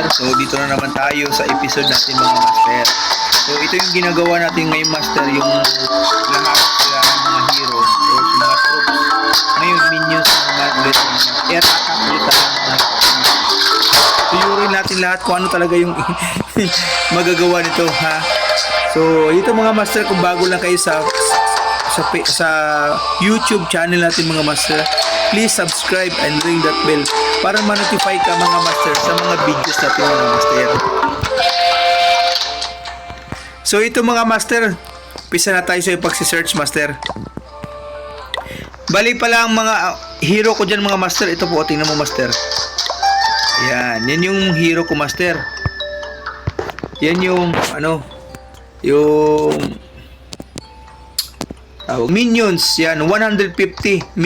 master. So dito na naman tayo sa episode natin mga master. So ito yung ginagawa natin ngayon master, yung lahat sila mga hero o mga troops. Ngayon minions naman ulit yung air attack ulit tayo. Tuyurin natin lahat kung ano talaga yung magagawa nito ha. So ito mga master, kung bago lang kayo sa YouTube channel natin mga master, please subscribe and ring that bell para ma-notify ka mga master sa mga videos natin mga master. So ito mga master, pisa na tayo sa pagsi-search master. Bali pala ang mga hero ko dyan mga master. Ito po, tingnan mo master. Yan yung hero ko master. Yan yung ano, yung minions. Yan 150